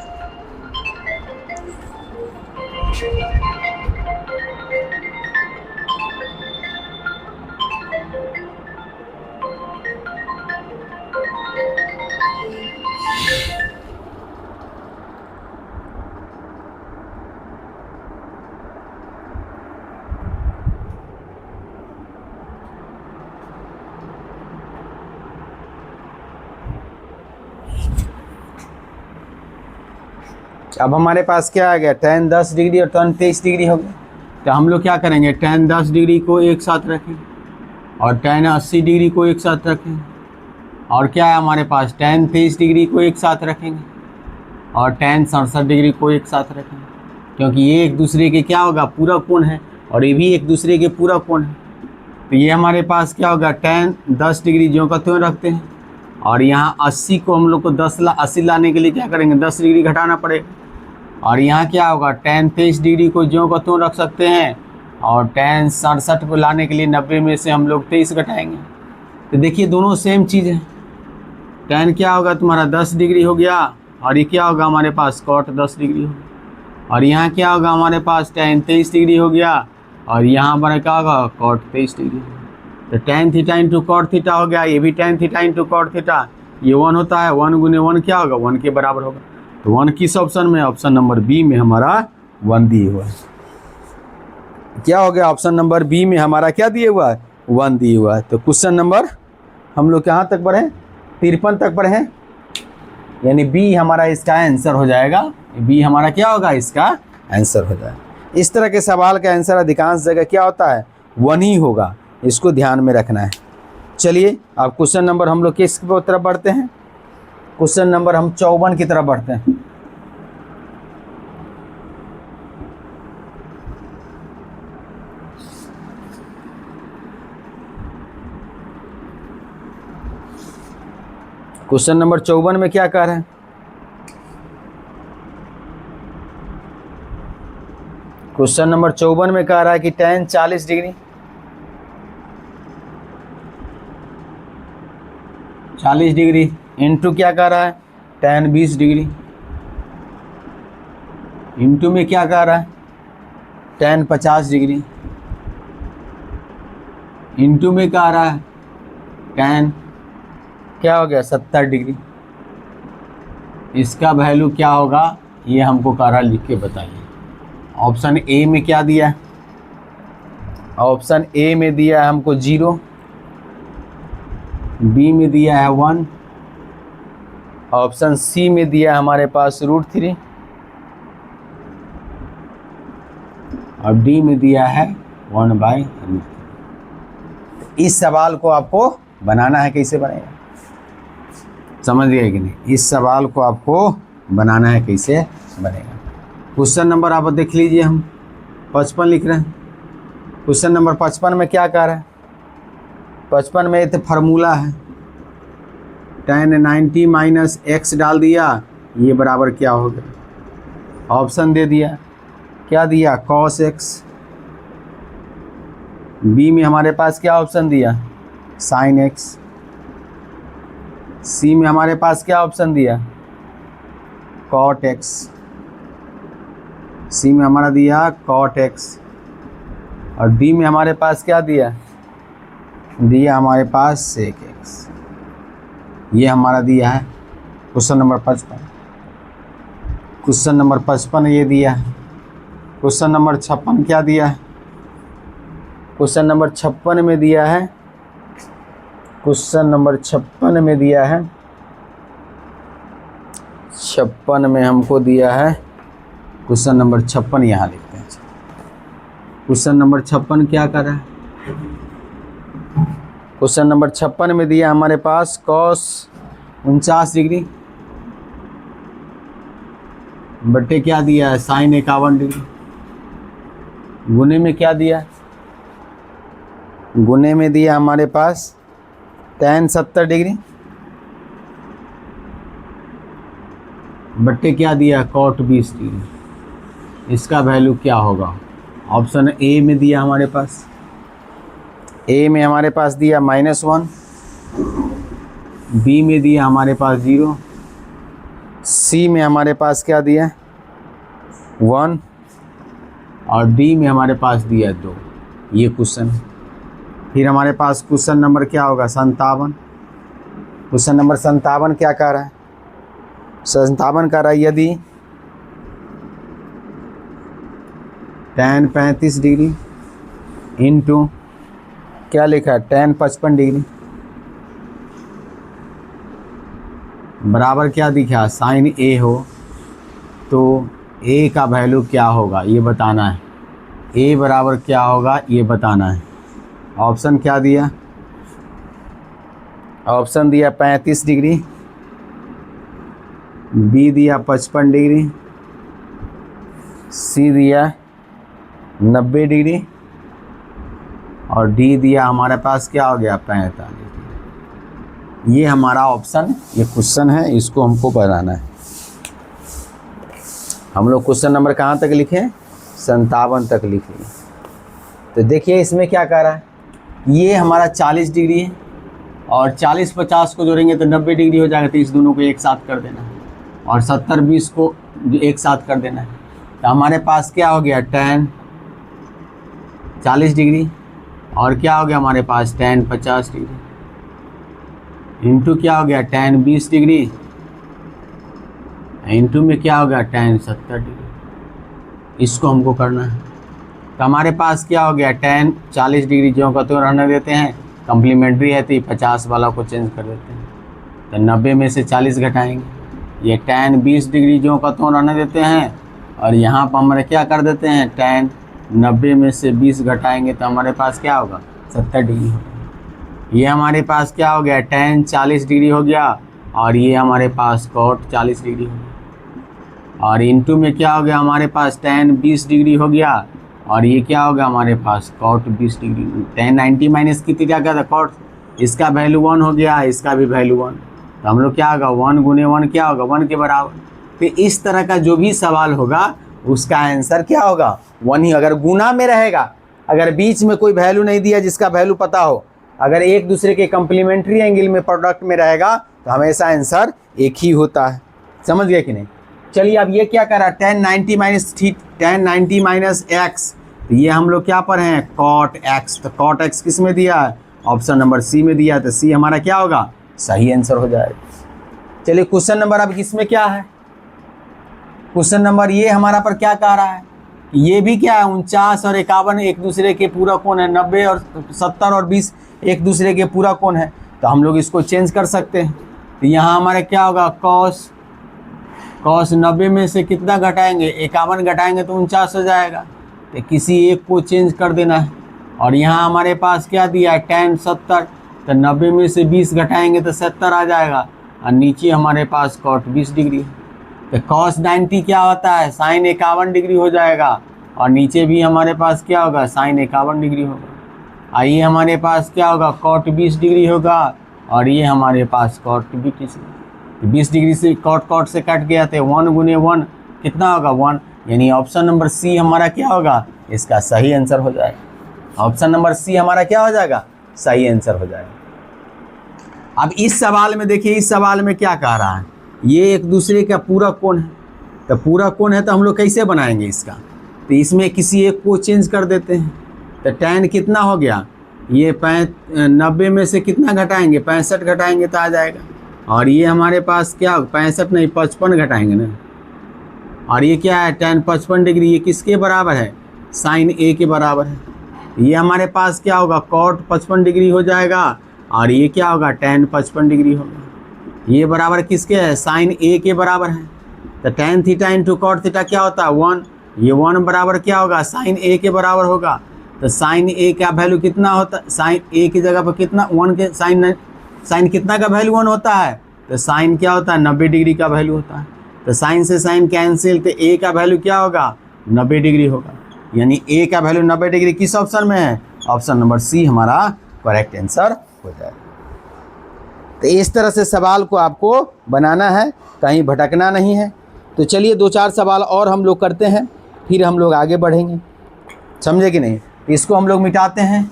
अब हमारे पास क्या आ गया tan 10 डिग्री और tan 23 डिग्री हो गया। तो हम लोग क्या करेंगे tan 10 डिग्री को एक साथ रखेंगे और tan 80 डिग्री को एक साथ रखेंगे, और क्या है हमारे पास tan 23 डिग्री को एक साथ रखेंगे और tan 67 डिग्री को एक साथ रखेंगे, क्योंकि ये एक दूसरे के क्या होगा पूरा कोण है और ये भी एक दूसरे के पूरा कोण है। तो ये हमारे पास क्या होगा tan 10 डिग्री ज्यों का त्यों रखते हैं, और यहाँ 80 को हम लोग को 80 लाने के लिए क्या करेंगे 10 डिग्री घटाना पड़ेगा। और यहाँ क्या होगा tan 23 डिग्री को ज्यों का त्यों रख सकते हैं, और tan 67 को लाने के लिए 90 में से हम लोग 23 घटाएंगे। तो देखिए दोनों सेम चीज़ है। tan क्या होगा तुम्हारा 10 डिग्री हो गया, और ये क्या होगा हमारे पास cot 10 डिग्री होगा, और यहाँ क्या होगा हमारे पास tan 23 डिग्री हो गया, और यहाँ हमारा क्या होगा cot 23 डिग्री होगा। तो tan theta into cot theta हो गया, ये भी tan theta into cot theta, ये 1 होता है, 1 गुने 1 क्या होगा 1 के बराबर होगा। तो 1 किस ऑप्शन में, ऑप्शन नंबर बी में हमारा 1 दिए हुआ है। क्या हो गया ऑप्शन नंबर बी में हमारा क्या दिए हुआ है 1 दिए हुआ है। तो क्वेश्चन नंबर हम लोग कहाँ तक बढ़े 53 तक बढ़े, यानी बी हमारा इसका आंसर हो जाएगा। बी हमारा क्या होगा इसका आंसर हो जाएगा। इस तरह के सवाल का आंसर अधिकांश जगह क्या होता है 1 ही होगा, इसको ध्यान में रखना है। चलिए अब क्वेश्चन नंबर हम लोग किस तरफ बढ़ते हैं, क्वेश्चन नंबर हम 54 की तरफ बढ़ते हैं। क्वेश्चन नंबर 54 में क्या कह रहे हैं, क्वेश्चन नंबर 54 में कह रहा है कि tan 40 डिग्री 40 डिग्री इंटू क्या कह रहा है tan 20 डिग्री, इंटू में क्या कह रहा है, tan 50 डिग्री, इंटू में क्या आ रहा है, tan क्या हो गया 70 डिग्री। इसका वैल्यू क्या होगा ये हमको कह रहा लिख के बताइए। ऑप्शन ए में क्या दिया है, ऑप्शन ए में दिया है हमको 0, बी में दिया है 1, ऑप्शन सी में दिया है हमारे पास √3 और डी में दिया है 1/√3। इस सवाल को आपको बनाना है, कैसे बनेगा समझ गए कि नहीं, इस सवाल को आपको बनाना है कैसे बनेगा। क्वेश्चन नंबर आप देख लीजिए, हम 55 लिख रहे हैं। क्वेश्चन नंबर 55 में क्या कह रहा है, 55 में तो फार्मूला है, tan 90 माइनस x डाल दिया, ये बराबर क्या हो गया, ऑप्शन दे दिया, क्या दिया cos x, बी में हमारे पास क्या ऑप्शन दिया sin x, सी में हमारे पास क्या ऑप्शन दिया cot x, सी में हमारा दिया cot x और डी में हमारे पास क्या दिया हमारे पास sec x। ये हमारा दिया है क्वेश्चन नंबर 55। क्वेश्चन नंबर 55 ये दिया है। क्वेश्चन नंबर 56 क्या दिया है, क्वेश्चन नंबर 56 में दिया है, क्वेश्चन नंबर 56 में दिया है, 56 में हमको दिया है क्वेश्चन नंबर 56, यहाँ लिखते हैं। क्वेश्चन नंबर 56 क्या कर रहा है, क्वेश्चन नंबर 56 में दिया हमारे पास cos 49 डिग्री बटे क्या दिया है sin 51 डिग्री, गुने में क्या दिया, गुने में दिया हमारे पास tan 70 डिग्री बट्टे क्या दिया cot 20 डिग्री। इसका वैल्यू क्या होगा, ऑप्शन ए में दिया हमारे पास, ए में हमारे पास दिया -1, बी में दिया हमारे पास 0, सी में हमारे पास क्या दिया 1 और डी में हमारे पास दिया 2। ये क्वेश्चन है। फिर हमारे पास क्वेश्चन नंबर क्या होगा 57। क्वेश्चन नंबर 57 क्या कह रहा है, 57 कह रहा है यदि tan 35 डिग्री इंटू क्या लिखा है tan 55 डिग्री बराबर क्या दिखा sin a हो, तो a का वैल्यू क्या होगा ये बताना है, a बराबर क्या होगा ये बताना है। ऑप्शन क्या दिया, ऑप्शन दिया 35 डिग्री, बी दिया 55 डिग्री, सी दिया 90 डिग्री और डी दिया हमारे पास क्या हो गया 45 डिग्री। ये हमारा ऑप्शन, ये क्वेश्चन है, इसको हमको बनाना है। हम लोग क्वेश्चन नंबर कहाँ तक लिखे 57 तक लिखे। तो देखिए इसमें क्या कह रहा है, ये हमारा 40 डिग्री है और 40-50 को जोड़ेंगे तो 90 डिग्री हो जाएगा, तो इस दोनों को एक साथ कर देना है और 70-20 को एक साथ कर देना है। तो हमारे पास क्या हो गया tan 40 डिग्री और क्या हो गया हमारे पास tan 50 डिग्री इंटू क्या हो गया tan 20 डिग्री इंटू में क्या हो गया tan 70 डिग्री। इसको हमको करना है। तो हमारे पास क्या हो गया tan 40 डिग्री जो का तो रहने देते हैं, कम्प्लीमेंट्री है तो 50 वाला को चेंज कर देते हैं, तो 90 में से 40 घटाएंगे। ये tan 20 डिग्री जो का तो रहने देते हैं और यहाँ पर हमारे क्या कर देते हैं tan 90 में से 20 घटाएंगे तो हमारे पास क्या होगा 70 डिग्री होगा। ये हमारे पास क्या हो गया tan 40 डिग्री हो गया और ये हमारे पास cot 40 डिग्री हो गया और इंटू में क्या हो गया हमारे पास tan 20 डिग्री हो गया और ये क्या होगा हमारे पास cot 20 डिग्री। tan 90 माइनस कितनी क्या था cot, इसका वैल्यू 1 हो गया, इसका भी वैल्यू 1, तो हम लोग क्या होगा 1 गुने 1 क्या होगा 1 के बराबर। तो इस तरह का जो भी सवाल होगा उसका आंसर क्या होगा 1 ही। अगर गुना में रहेगा, अगर बीच में कोई वैल्यू नहीं दिया जिसका वैल्यू पता हो, अगर एक दूसरे के कम्प्लीमेंट्री एंगल में प्रोडक्ट में रहेगा तो हमेशा आंसर एक ही होता है। समझ गए कि नहीं। चलिए अब ये क्या कर रहा है, tan 90 माइनस एक्स, तो ये हम लोग क्या पर हैं, cot x। तो cot x किस में दिया है, ऑप्शन नंबर सी में दिया है, तो सी हमारा क्या होगा, सही आंसर हो जाएगा। चलिए क्वेश्चन नंबर अब इसमें क्या है, क्वेश्चन नंबर ये हमारा पर क्या कह रहा है, ये भी क्या है, 49 और 51 एक दूसरे के पूरा कोण है, 90 और 70 और 20 एक दूसरे के पूरा कोण है। तो हम लोग इसको चेंज कर सकते हैं। तो यहाँ हमारे क्या होगा, कॉस 90 में से कितना घटाएंगे, 51 घटाएंगे तो 49 हो जाएगा। तो किसी एक को चेंज कर देना है। और यहाँ हमारे पास क्या दिया है, tan 70, तो 90 में से 20 घटाएंगे तो 70 आ जाएगा। और नीचे हमारे पास cot 20 डिग्री है। तो cos 90 क्या होता है, sin 51 डिग्री हो जाएगा। और नीचे भी हमारे पास क्या होगा, sin 51 डिग्री होगा। और ये हमारे पास क्या होगा, cot 20 डिग्री होगा। और ये हमारे पास cot 20 डिग्री से cot से कट गया, तो 1 गुने 1 कितना होगा, 1। यानी ऑप्शन नंबर सी हमारा क्या होगा, इसका सही आंसर हो जाएगा। ऑप्शन नंबर सी हमारा क्या हो जाएगा, सही आंसर हो जाएगा। अब इस सवाल में देखिए, इस सवाल में क्या कह रहा है, ये एक दूसरे का पूरा कोण है। तो पूरा कोण है तो हम लोग कैसे बनाएंगे इसका, तो इसमें किसी एक को चेंज कर देते हैं। तो tan कितना हो गया, ये 90 में से कितना घटाएंगे, 65 घटाएंगे तो आ जाएगा। और ये हमारे पास क्या, 65 नहीं 55 घटाएंगे ना। और ये क्या है, tan 55 डिग्री, ये किसके बराबर है, sin a के बराबर है। ये हमारे पास क्या होगा, cot 55 डिग्री हो जाएगा। और ये क्या होगा, tan 55 डिग्री होगा। ये बराबर किसके है, sin a के बराबर है। तो tan theta into cot theta क्या होता है, 1। ये 1 बराबर क्या होगा, sin a के बराबर होगा। तो sin a का वैल्यू कितना होता है, sin a की जगह पर कितना, 1 के sin कितना का वैल्यू 1 होता है। तो sin क्या होता है, 90 डिग्री का वैल्यू होता है। तो sin से sin कैंसिल, तो a का वैल्यू क्या होगा, 90 डिग्री होगा। यानी a का वैल्यू 90 डिग्री किस ऑप्शन में है, ऑप्शन नंबर सी हमारा करेक्ट आंसर हो जाएगा। तो इस तरह से सवाल को आपको बनाना है, कहीं भटकना नहीं है। तो चलिए 2-4 सवाल और हम लोग करते हैं, फिर हम लोग आगे बढ़ेंगे, समझे कि नहीं। तो इसको हम लोग मिटाते हैं।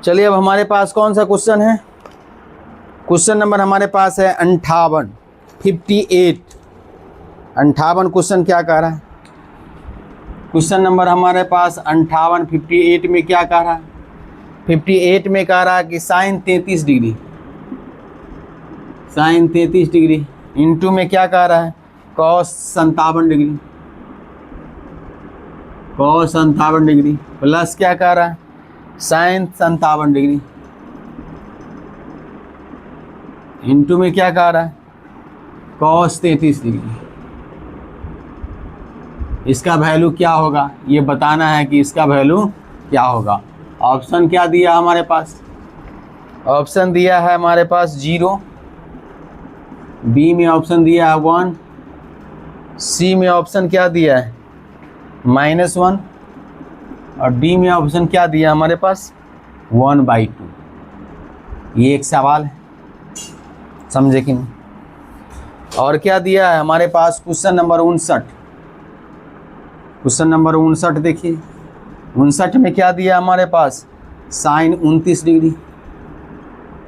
चलिए अब हमारे पास कौन सा क्वेश्चन है, क्वेश्चन नंबर हमारे पास है 58 क्वेश्चन क्या कह रहा है, क्वेश्चन नंबर हमारे पास 58 में क्या कह रहा है, 58 में कह रहा है कि sin 33 डिग्री इंटू में क्या कह रहा है, cos 57 डिग्री प्लस क्या कह रहा है, sin 57 डिग्री इंटू में क्या कह रहा है, cos 33 डिग्री। इसका वैल्यू क्या होगा, ये बताना है कि इसका वैल्यू क्या होगा। ऑप्शन क्या दिया हमारे पास, ऑप्शन दिया है हमारे पास 0, बी में ऑप्शन दिया है 1, सी में ऑप्शन क्या दिया है -1, और डी में ऑप्शन क्या दिया हमारे पास 1/2। ये एक सवाल है, समझे कि नहीं। और क्या दिया है हमारे पास, क्वेश्चन नंबर 59 देखिए, 59 में क्या दिया हमारे पास, sin 29 डिग्री।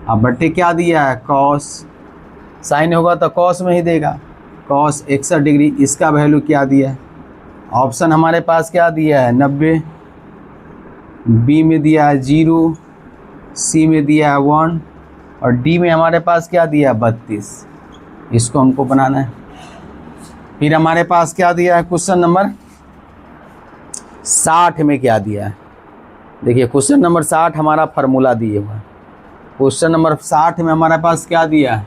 अब बट्टे क्या दिया है, cos, sin होगा तो cos में ही देगा, cos 61 डिग्री। इसका वैल्यू क्या दिया है, ऑप्शन हमारे पास क्या दिया है 90, बी में दिया है 0, सी में दिया है 1, और डी में हमारे पास क्या दिया है 32। इसको हमको बनाना है। फिर हमारे पास क्या दिया है, क्वेश्चन नंबर 60 में क्या दिया है, देखिए क्वेश्चन नंबर 60 हमारा फार्मूला दिए हुआ है। क्वेश्चन नंबर 60 में हमारे पास क्या दिया है,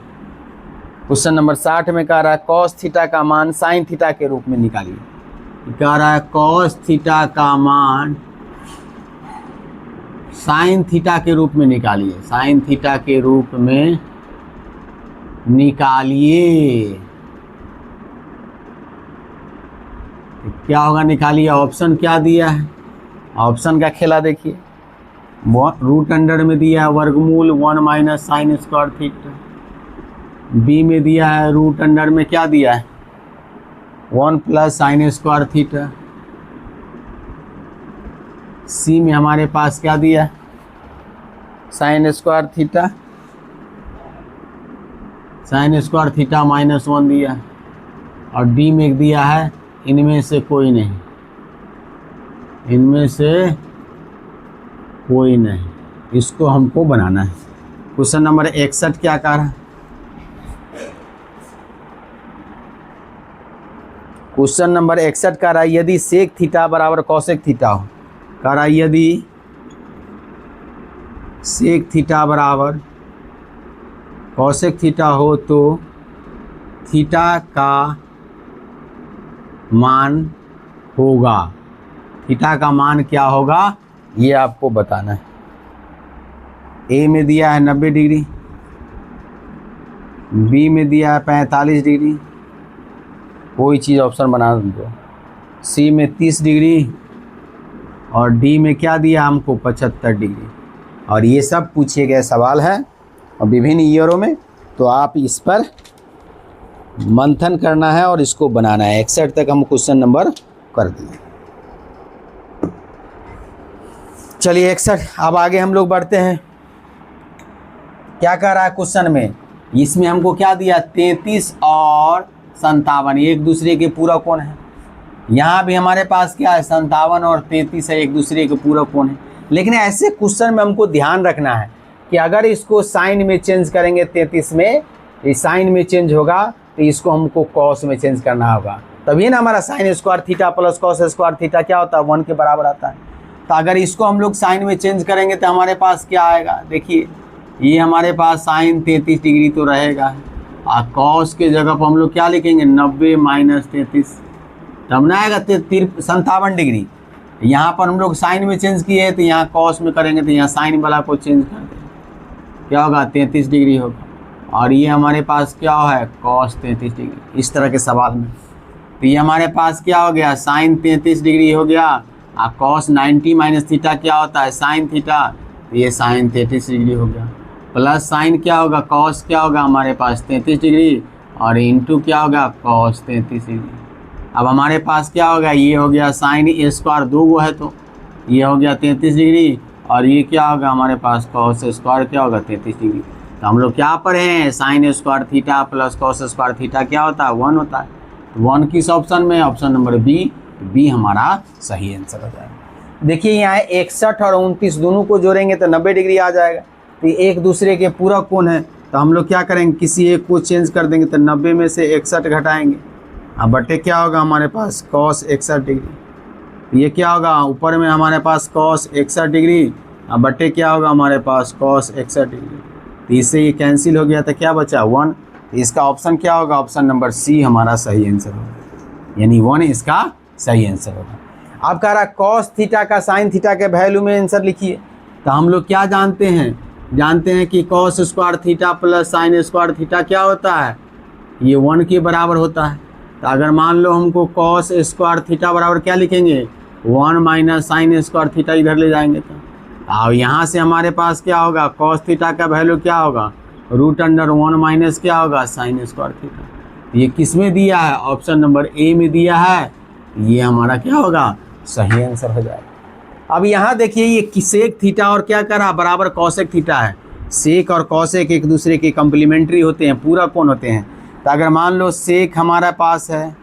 क्वेश्चन नंबर 60 में कह रहा है cos थीटा का मान sin थीटा के रूप में निकालिए। कह रहा है cos थीटा का मान sin थीटा के रूप में निकालिए, sin थीटा के रूप में निकालिए। क्या होगा, निकालिए। ऑप्शन क्या दिया है, ऑप्शन का खेला देखिए, रूट अंडर में दिया है वर्गमूल 1 minus sine square theta, B में दिया है रूट अंडर में क्या दिया है 1 प्लस साइन स्क्वायर थीटा, सी में हमारे पास क्या दिया है, sign square theta, sign square theta -1 दिया है, और डी में दिया है इनमें से कोई नहीं, इनमें से कोई नहीं। इसको हमको बनाना है। क्वेश्चन नंबर 61 क्या कह रहा है? क्वेश्चन नंबर 61 कह रहा है यदि सेक थीटा बराबर कॉसेक थीटा हो, कह रहा है यदि सेक थीटा बराबर कॉसेक थीटा हो तो थीटा का मान होगा, थीटा का मान क्या होगा ये आपको बताना है। ए में दिया है 90 डिग्री, बी में दिया है 45 डिग्री, कोई चीज़ ऑप्शन बना दो, सी में 30 डिग्री, और डी में क्या दिया हमको 75 डिग्री। और ये सब पूछे गए सवाल हैं और विभिन्न ईयरों में, तो आप इस पर मंथन करना है और इसको बनाना है। 61 तक हम क्वेश्चन नंबर कर दिए। चलिए 61, अब आगे हम लोग बढ़ते हैं। क्या कह रहा है क्वेश्चन में? इसमें हमको क्या दिया, 33 और 57 एक दूसरे के पूरक कोण है। यहाँ भी हमारे पास क्या है, 57 और 33 है, एक दूसरे के पूरक कोण है। लेकिन ऐसे क्वेश्चन में हमको ध्यान रखना है कि अगर इसको साइन में चेंज करेंगे, 33 में ये साइन में चेंज होगा, तो इसको हमको कॉस में चेंज करना होगा, तभी ना हमारा sign square theta plus cos square theta क्या होता है, 1 के बराबर आता है। तो अगर इसको हम लोग साइन में चेंज करेंगे तो हमारे पास क्या आएगा, देखिए ये हमारे पास साइन 33 डिग्री तो रहेगा, और कॉस के जगह पर हम लोग क्या लिखेंगे, 90 - 33, तब ना आएगा 57 डिग्री। यहाँ पर हम लोग साइन में चेंज किए तो यहाँ कॉस में करेंगे तो यहाँ साइन वाला को चेंज कर देंगे, क्या होगा 33 डिग्री होगा, और ये हमारे पास क्या है, कॉस 33 डिग्री। इस तरह के सवाल में तो ये हमारे पास क्या हो गया, साइन 33 डिग्री हो गया, और कॉस 90 - थीटा क्या होता है, साइन थीटा, तो ये साइन 33 डिग्री हो गया, प्लस साइन क्या होगा, कॉस क्या होगा हमारे पास 33 डिग्री, और इंटू क्या होगा, कॉस 33 डिग्री। अब हमारे पास क्या होगा, ये हो गया साइन ए स्क्वायर, दो वो है तो ये हो गया 33 डिग्री, और ये क्या होगा हमारे पास कॉस स्क्वायर क्या होगा 33 डिग्री। तो हम लोग क्या पढ़े हैं, sign square theta plus cos square theta क्या होता है, 1 होता है। तो 1 किस ऑप्शन में, ऑप्शन नंबर बी, बी हमारा सही आंसर हो जाएगा। देखिए यहाँ 61 और 29 दोनों को जोड़ेंगे तो 90 डिग्री आ जाएगा, तो एक दूसरे के पूरक कोण है, तो हम लोग क्या करेंगे, किसी एक को चेंज कर देंगे, तो 90 में से 61 घटाएंगे, अब बटे क्या होगा हमारे पास कॉस 61 डिग्री, ये क्या होगा ऊपर में हमारे पास कॉस 61 डिग्री, अब बटे क्या होगा हमारे पास कॉस 61 डिग्री, तो इससे ये कैंसिल हो गया, तो क्या बचा 1। तो इसका ऑप्शन क्या होगा, ऑप्शन नंबर सी हमारा सही आंसर होगा, यानी 1 इसका सही आंसर होगा। अब कह रहा कॉस थीटा का साइन थीटा के वैल्यू में आंसर लिखिए। तो हम लोग क्या जानते हैं कि cos square theta plus sign square theta क्या होता है, ये 1 के बराबर होता है। तो अगर मान लो हमको कॉस स्क्वायर थीटा बराबर क्या लिखेंगे, 1 - साइन स्क्वायर थीटा इधर ले जाएंगे, तो अब यहाँ से हमारे पास क्या होगा, कॉस थीटा का वैल्यू क्या होगा, √1 माइनस क्या होगा साइन स्क्वायर थीटा। ये किस में दिया है, ऑप्शन नंबर ए में दिया है, ये हमारा क्या होगा, सही आंसर हो जाएगा। अब यहाँ देखिए ये सेक थीटा और क्या करा, बराबर कॉसेक थीटा है। सेक और कॉसेक एक दूसरे के कम्प्लीमेंट्री होते हैं, पूरक कोण होते हैं। तो अगर मान लो सेक हमारे पास है,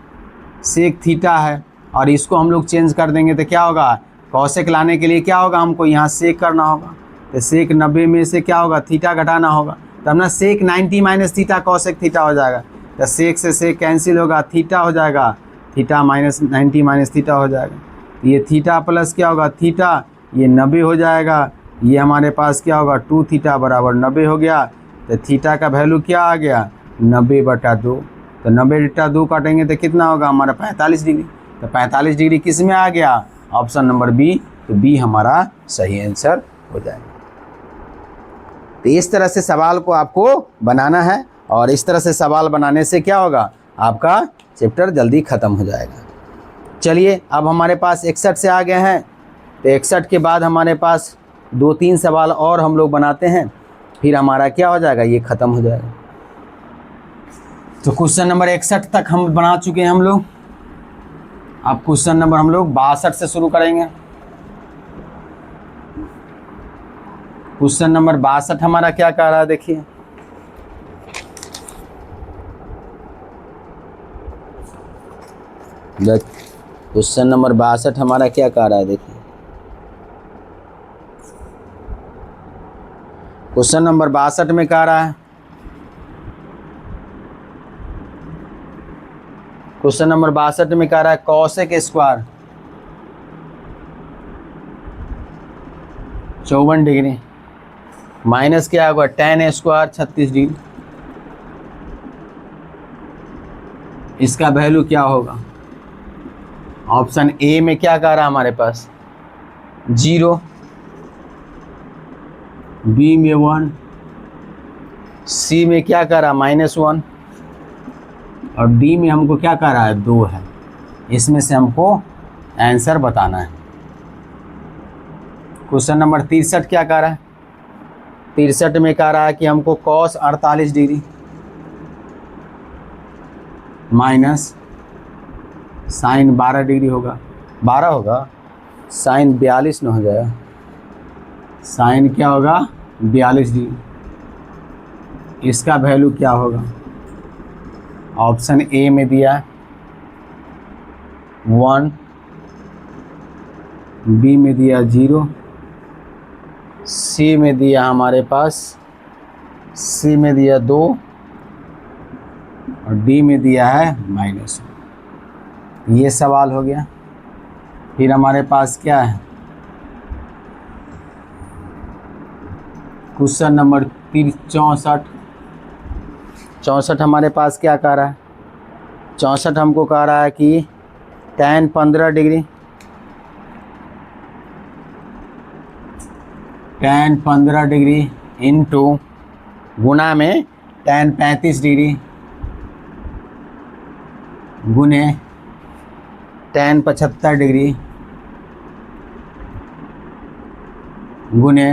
सेक थीटा है, और इसको हम लोग चेंज कर देंगे तो क्या होगा, कॉसेक लाने के लिए क्या होगा, हमको यहाँ सेक करना होगा, तो सेक 90 में से क्या होगा, थीटा घटाना होगा, तब ना सेक 90 - थीटा कॉसेक थीटा हो जाएगा। तो सेक से सेक कैंसिल होगा, थीटा हो जाएगा, थीटा -90 - थीटा हो जाएगा, ये थीटा प्लस क्या होगा थीटा, ये 90 हो जाएगा, ये हमारे पास क्या होगा 2 थीटा बराबर 90 हो गया। तो थीटा का वैल्यू क्या आ गया, 90/2, तो 90/2 काटेंगे तो कितना होगा हमारा 45 डिग्री। तो 45 डिग्री किस में आ गया, ऑप्शन नंबर बी, तो बी हमारा सही आंसर हो जाएगा। तो इस तरह से सवाल को आपको बनाना है, और इस तरह से सवाल बनाने से क्या होगा, आपका चैप्टर जल्दी ख़त्म हो जाएगा। चलिए अब हमारे पास 61 से आ गए हैं, तो 61 के बाद हमारे पास 2-3 सवाल और हम लोग बनाते हैं, फिर हमारा क्या हो जाएगा, ये ख़त्म हो जाएगा। तो क्वेश्चन नंबर 61 तक हम बना चुके हैं हम लोग। अब क्वेश्चन नंबर हम लोग 62 से शुरू करेंगे। क्वेश्चन नंबर 62 हमारा क्या कह रहा है, देखिए क्वेश्चन नंबर 62 हमारा क्या कह रहा है, देखिए क्वेश्चन नंबर 62 में कह रहा है, क्वेश्चन नंबर 62 में कह रहा है कॉसेक स्क्वायर 54 डिग्री माइनस क्या होगा tan स्क्वायर 36 डिग्री, इसका वैल्यू क्या होगा। ऑप्शन ए में क्या कह रहा है हमारे पास 0, बी में 1, सी में क्या कह रहा है -1 और डी में हमको क्या कह रहा है 2 है। इसमें से हमको आंसर बताना है। क्वेश्चन नंबर 63 क्या कह रहा है, 63 में कह रहा है कि हमको cos 48 degree minus sine 12 degree होगा, 12 होगा, साइन 42 न हो जाएगा, साइन क्या होगा 42 डिग्री, इसका वैल्यू क्या होगा। ऑप्शन ए में दिया 1, बी में दिया 0, सी में दिया हमारे पास, सी में दिया 2 और डी में दिया है -1। ये सवाल हो गया। फिर हमारे पास क्या है क्वेश्चन नंबर 64 हमारे पास क्या कह रहा है, 64 हमको कह रहा है कि tan 15 degree, tan 15 degree into गुना में tan 35 डिग्री गुने tan 75 डिग्री गुने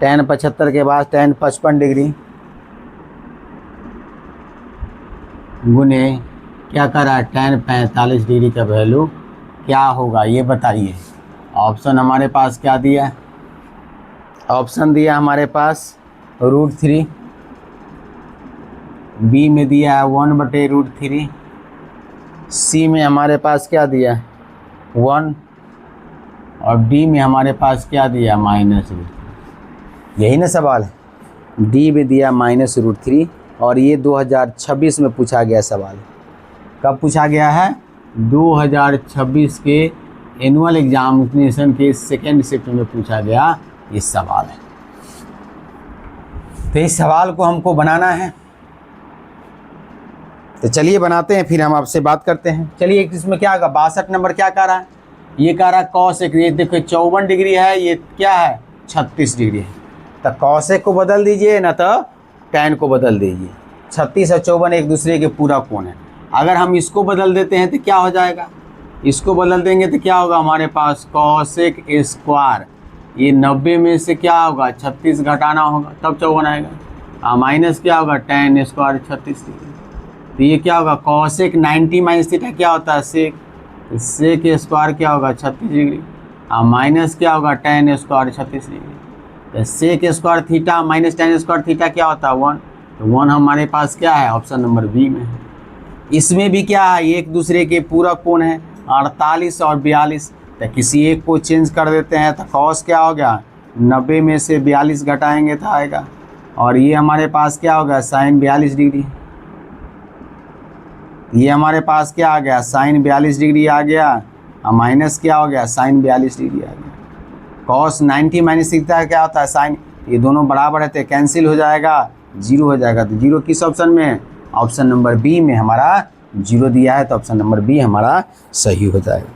tan 75 के बाद tan 55 डिग्री गुने क्या कर रहा है tan 45 डिग्री का वैल्यू क्या होगा, ये बताइए। ऑप्शन हमारे पास क्या दिया है, ऑप्शन दिया हमारे पास √3, बी में दिया है 1/√3, सी में हमारे पास क्या दिया 1 और डी में हमारे पास क्या दिया -√3। यही ना सवाल है, डी में दिया -√3 और ये 2026 में पूछा गया सवाल। कब पूछा गया है 2026 के एनुअल एग्जामिनेशन के सेकेंड शिफ्ट में पूछा गया ये सवाल है। तो इस सवाल को हमको बनाना है, तो चलिए बनाते हैं, फिर हम आपसे बात करते हैं। चलिए इसमें क्या होगा 62 नंबर क्या कह रहा है, ये कह रहा है कॉसेक, ये देखो 54 डिग्री है, ये क्या है 36 डिग्री है, तो कॉसेक को बदल दीजिए ना तो tan को बदल दीजिए। 36 और 54 एक दूसरे के पूरा कोण है। अगर हम इसको बदल देते हैं तो क्या हो जाएगा, इसको बदल देंगे तो क्या होगा हमारे पास कॉसेक स्क्वायर, ये 90 में से क्या होगा 36 घटाना होगा तब 54 आएगा, माइनस क्या होगा tan स्क्वायर 36 डिग्री, तो ये क्या होगा कॉसेक 90 माइनस थीटा क्या होता है सेक, तो सेक स्क्वायर क्या होगा 36 डिग्री, माइनस क्या होगा tan स्क्वायर 36 डिग्री, तो sec square theta minus tan square theta क्या होता है 1, तो 1 हमारे पास क्या है ऑप्शन नंबर बी में है। इसमें भी क्या है एक दूसरे के पूरा कोण है 48 और 42, तो किसी एक को चेंज कर देते हैं तो कॉस क्या हो गया 90 में से 42 घटाएंगे तो आएगा, और ये हमारे पास क्या होगा साइन 42 डिग्री, ये हमारे पास क्या आ गया साइन 42 डिग्री आ गया, और माइनस क्या हो गया साइन 42 डिग्री आ गया। कॉस 90 माइनस थीटा क्या होता है साइन, ये दोनों बराबर रहते हैं कैंसिल हो जाएगा 0 हो जाएगा, तो 0 किस ऑप्शन में है ऑप्शन नंबर बी में हमारा 0 दिया है, तो ऑप्शन नंबर बी हमारा सही हो जाएगा।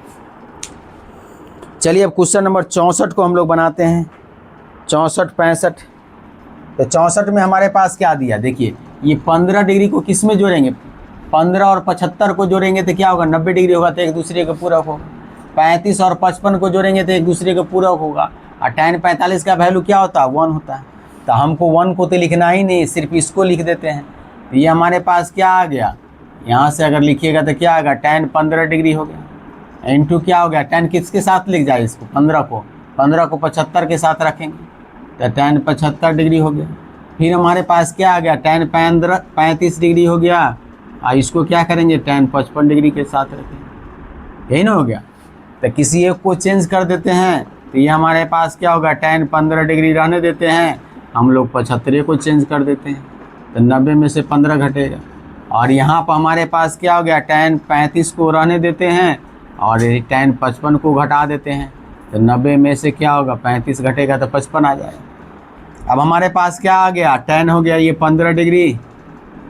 चलिए अब क्वेश्चन नंबर 64 को हम लोग बनाते हैं, 64 65, तो 64 में हमारे पास क्या दिया देखिए, ये 15 डिग्री को किस में जोड़ेंगे 15 और 75 को जोड़ेंगे तो क्या होगा 90 डिग्री होगा, तो एक दूसरे के पूरक होगा। 35 और 55 को जोड़ेंगे तो एक दूसरे के पूरक होगा, और tan 45 का वैल्यू क्या होता है 1 होता है, तो हमको 1 को तो लिखना ही नहीं, सिर्फ इसको लिख देते हैं। तो ये हमारे पास क्या आ गया, यहाँ से अगर लिखिएगा तो क्या आएगा tan 15 डिग्री हो गया, इंटू क्या हो गया tan किसके साथ लिख जाए इसको 15 को 75 के साथ रखेंगे, तो tan 75 डिग्री हो गया। फिर हमारे पास क्या आ गया, tan 35 डिग्री हो गया। इसको क्या करेंगे, tan 55 डिग्री के साथ रखेंगे, यही ना हो गया। तो किसी एक को चेंज कर देते हैं, तो ये हमारे पास क्या होगा, tan 15 डिग्री रहने देते हैं, हम लोग 75 को चेंज कर देते हैं, तो 90 में से 15 घटेगा। और यहाँ पर हमारे पास क्या हो गया, tan 35 को रहने देते हैं और tan 55 को घटा देते हैं, तो 90 में से क्या होगा, 35 घटेगा तो 55 आ जाएगा। अब हमारे पास क्या आ गया, tan हो गया ये 15 डिग्री,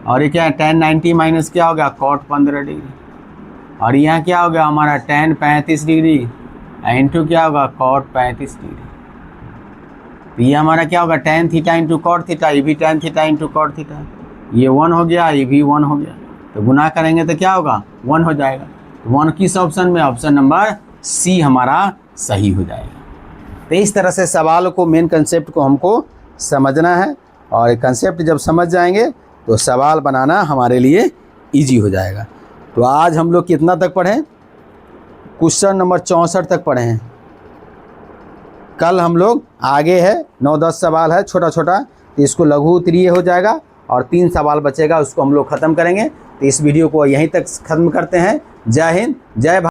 और ये क्या है, tan 90 माइनस क्या हो गया, cot 15 डिग्री, और यहाँ क्या हो गया हमारा tan 35 डिग्री इंटू क्या होगा, cot 35 डिग्री। तो ये हमारा क्या होगा, tan theta into cot theta, ये भी tan theta into cot theta, ये 1 हो गया, ये भी 1 हो गया, तो गुना करेंगे तो क्या होगा, 1 हो जाएगा। तो 1 किस ऑप्शन में, ऑप्शन नंबर सी हमारा सही हो जाएगा। तो इस तरह से सवाल को, मेन कंसेप्ट को हमको समझना है, और कंसेप्ट जब समझ जाएंगे तो सवाल बनाना हमारे लिए ईजी हो जाएगा। तो आज हम लोग कितना तक पढ़ें, क्वेश्चन नंबर 64 तक पढ़े हैं। कल हम लोग आगे है 9-10 सवाल है छोटा छोटा, तो इसको लघु उत्तरीय हो जाएगा और 3 सवाल बचेगा, उसको हम लोग ख़त्म करेंगे। तो इस वीडियो को यहीं तक ख़त्म करते हैं। जय हिंद, जय भारत।